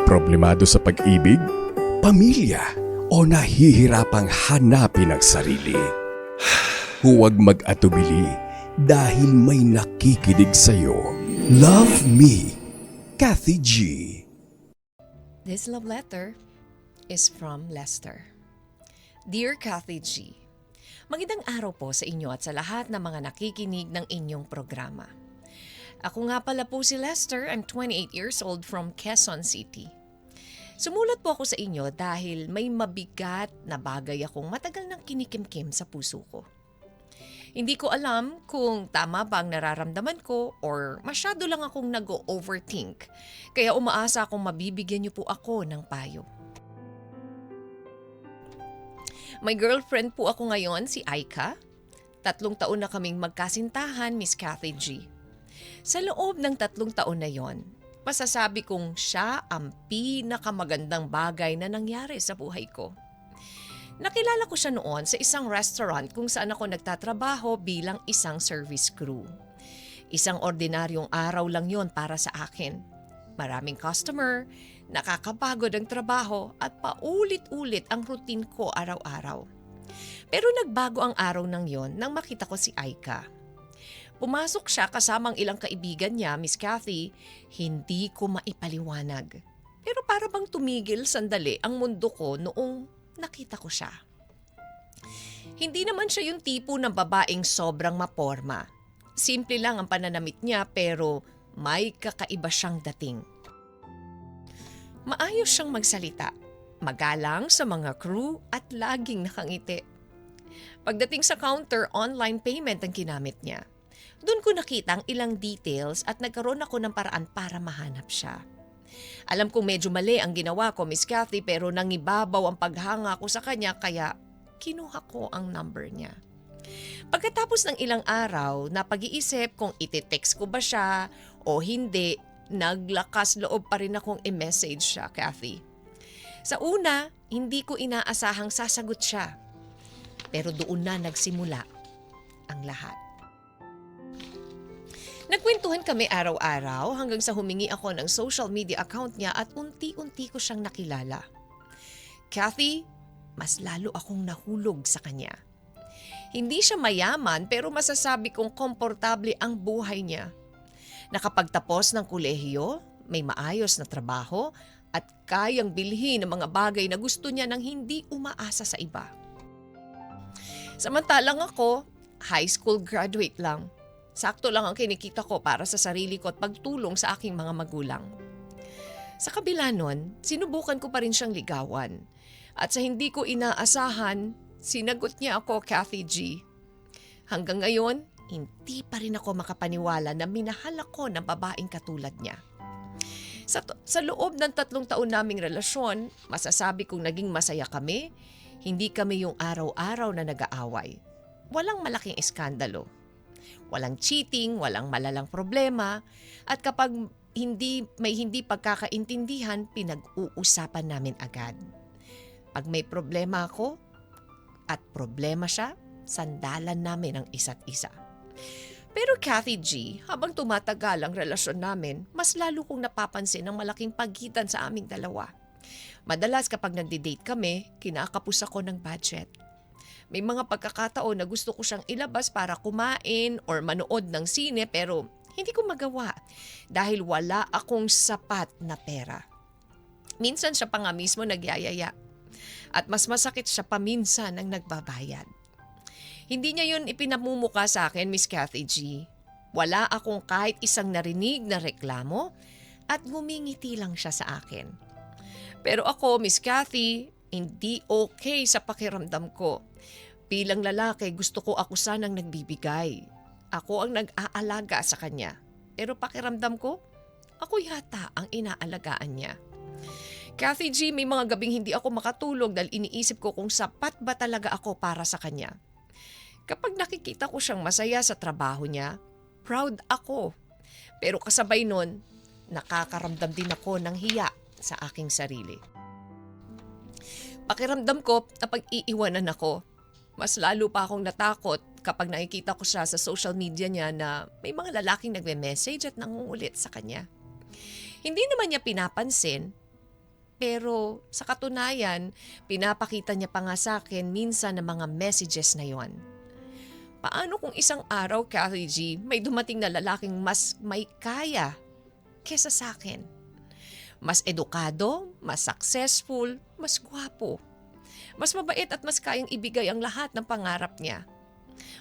Problemado sa pag-ibig, pamilya, o nahihirapang hanapin ang sarili? Huwag mag-atubili dahil may nakikinig sa'yo. Love Me, Kathy G. This love letter is from Lester. Dear Kathy G, magandang araw po sa inyo at sa lahat ng mga nakikinig ng inyong programa. Ako nga pala po si Lester, I'm 28 years old from Quezon City. Sumulat po ako sa inyo dahil may mabigat na bagay akong matagal nang kinikimkim sa puso ko. Hindi ko alam kung tama ba ang nararamdaman ko or masyado lang akong nag-overthink. Kaya umaasa akong mabibigyan niyo po ako ng payo. May girlfriend po ako ngayon, si Aika. 3 taon na kaming magkasintahan, Miss Kathy G. Sa loob ng 3 taon na yon, masasabi kong siya ang pinakamagandang bagay na nangyari sa buhay ko. Nakilala ko siya noon sa isang restaurant kung saan ako nagtatrabaho bilang isang service crew. Isang ordinaryong araw lang yon para sa akin. Maraming customer, nakakapagod ang trabaho at paulit-ulit ang routine ko araw-araw. Pero nagbago ang araw ng yon nang makita ko si Aika. Pumasok siya kasamang ilang kaibigan niya, Miss Kathy, hindi ko maipaliwanag. Pero para bang tumigil sandali ang mundo ko noong nakita ko siya. Hindi naman siya yung tipo ng babaeng sobrang maporma. Simple lang ang pananamit niya pero may kakaiba siyang dating. Maayos siyang magsalita, magalang sa mga crew at laging nakangiti. Pagdating sa counter, online payment ang ginamit niya. Doon ko nakita ang ilang details at nagkaroon ako ng paraan para mahanap siya. Alam kong medyo mali ang ginawa ko, Miss Kathy, pero nangibabaw ang paghanga ko sa kanya kaya kinuha ko ang number niya. Pagkatapos ng ilang araw na pag-iisip kung iti-text ko ba siya o hindi, naglakas loob pa rin akong i-message siya, Kathy. Sa una, hindi ko inaasahang sasagot siya. Pero doon na nagsimula ang lahat. Nagkwentuhan kami araw-araw hanggang sa humingi ako ng social media account niya at unti-unti ko siyang nakilala. Kathy, mas lalo akong nahulog sa kanya. Hindi siya mayaman pero masasabi kong komportable ang buhay niya. Nakapagtapos ng kolehiyo, may maayos na trabaho at kayang bilhin ng mga bagay na gusto niya nang hindi umaasa sa iba. Samantalang ako, high school graduate lang. Sakto lang ang kinikita ko para sa sarili ko at pagtulong sa aking mga magulang. Sa kabila nun, sinubukan ko pa rin siyang ligawan. At sa hindi ko inaasahan, sinagot niya ako, Kathy G. Hanggang ngayon, hindi pa rin ako makapaniwala na minahal ako ng babaeng katulad niya. Sa loob ng 3 taon naming relasyon, masasabi kong naging masaya kami, hindi kami yung araw-araw na nag-aaway. Walang malaking iskandalo. Walang cheating, walang malalang problema, at kapag may hindi pagkakaintindihan, pinag-uusapan namin agad. Pag may problema ako at problema siya, sandalan namin ang isa't isa. Pero Kathy G, habang tumatagal ang relasyon namin, mas lalo kong napapansin ang malaking pagitan sa aming dalawa. Madalas kapag nagdi-date kami, kinakapos ako ng budget. May mga pagkakataon na gusto ko siyang ilabas para kumain or manood ng sine pero hindi ko magawa dahil wala akong sapat na pera. Minsan siya pa nga mismo nagyayaya at mas masakit siya pa minsan ang nagbabayad. Hindi niya yun ipinamumuka sa akin, Miss Kathy G. Wala akong kahit isang narinig na reklamo at ngumingiti lang siya sa akin. Pero ako, Miss Kathy, hindi okay sa pakiramdam ko. Bilang lalaki, gusto ko ako sanang nagbibigay. Ako ang nag-aalaga sa kanya. Pero pakiramdam ko, ako yata ang inaalagaan niya. Kathy G, may mga gabing hindi ako makatulog dahil iniisip ko kung sapat ba talaga ako para sa kanya. Kapag nakikita ko siyang masaya sa trabaho niya, proud ako. Pero kasabay nun, nakakaramdam din ako ng hiya sa aking sarili. Pakiramdam ko na pag-iiwanan ako. Mas lalo pa akong natakot kapag nakikita ko siya sa social media niya na may mga lalaking nagme-message at nangungulit sa kanya. Hindi naman niya pinapansin, Pero sa katunayan, pinapakita niya pa nga sa akin minsan ng mga messages na yon. Paano kung isang araw, Kathy G, may dumating na lalaking mas may kaya kesa sa akin? Mas edukado, mas successful, mas gwapo. Mas mabait at mas kayang ibigay ang lahat ng pangarap niya.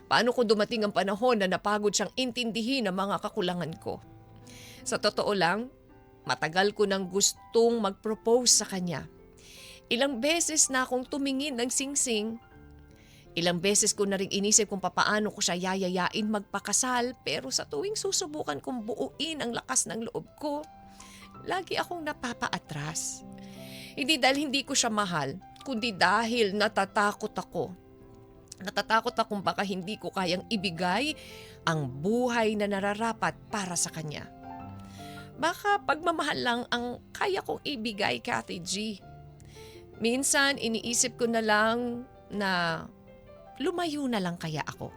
Paano kung dumating ang panahon na napagod siyang intindihin ang mga kakulangan ko? Sa totoo lang, matagal ko nang gustong mag-propose sa kanya. Ilang beses na akong tumingin ng singsing. Ilang beses ko na rin inisip kung papaano ko siya yayayain magpakasal, pero sa tuwing susubukan kong buuin ang lakas ng loob ko, lagi akong napapaatras. Hindi dahil hindi ko siya mahal, kundi dahil natatakot ako. Natatakot akong baka hindi ko kayang ibigay ang buhay na nararapat para sa kanya. Baka pagmamahal lang ang kaya kong ibigay, Kathy G. Minsan iniisip ko na lang na lumayo na lang kaya ako.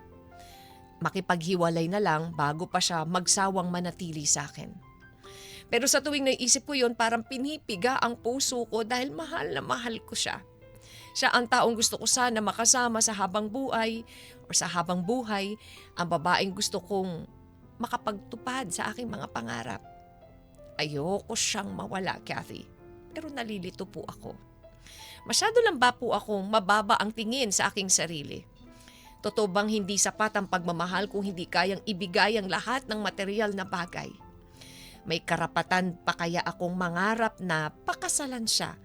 Makipaghiwalay na lang bago pa siya magsawang manatili sa akin. Pero sa tuwing naisip ko yon, parang pinipiga ang puso ko dahil mahal na mahal ko siya. Siya ang taong gusto ko sana makasama sa habang buhay o sa habang buhay, ang babaeng gusto kong makapagtupad sa aking mga pangarap. Ayoko siyang mawala, Kathy. Pero nalilito po ako. Masyado lang ba po akong mababa ang tingin sa aking sarili? Totoo bang hindi sapat ang pagmamahal kung hindi kayang ibigay ang lahat ng material na bagay? May karapatan pa kaya akong mangarap na pakasalan siya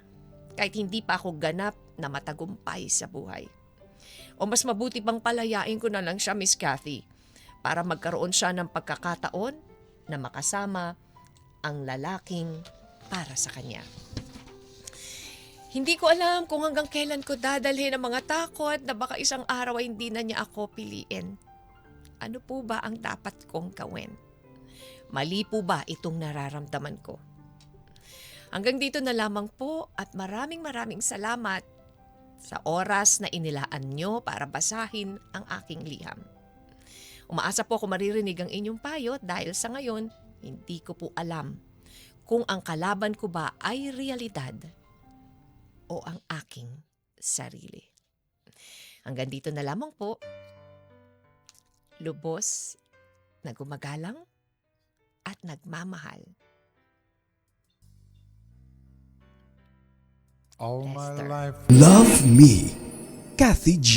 kahit hindi pa ako ganap na matagumpay sa buhay? O mas mabuti bang palayain ko na lang siya, Miss Kathy, para magkaroon siya ng pagkakataon na makasama ang lalaking para sa kanya? Hindi ko alam kung hanggang kailan ko dadalhin ang mga takot na baka isang araw ay hindi na niya ako piliin. Ano po ba ang dapat kong gawin? Mali po ba itong nararamdaman ko? Hanggang dito na lamang po at maraming salamat sa oras na inilaan nyo para basahin ang aking liham. Umaasa po ako maririnig ang inyong payo dahil sa ngayon, hindi ko po alam kung ang kalaban ko ba ay realidad o ang aking sarili. Hanggang dito na lamang po. Lubos na gumagalang at nagmamahal. All my Lester. life. Love Me, Kathy G.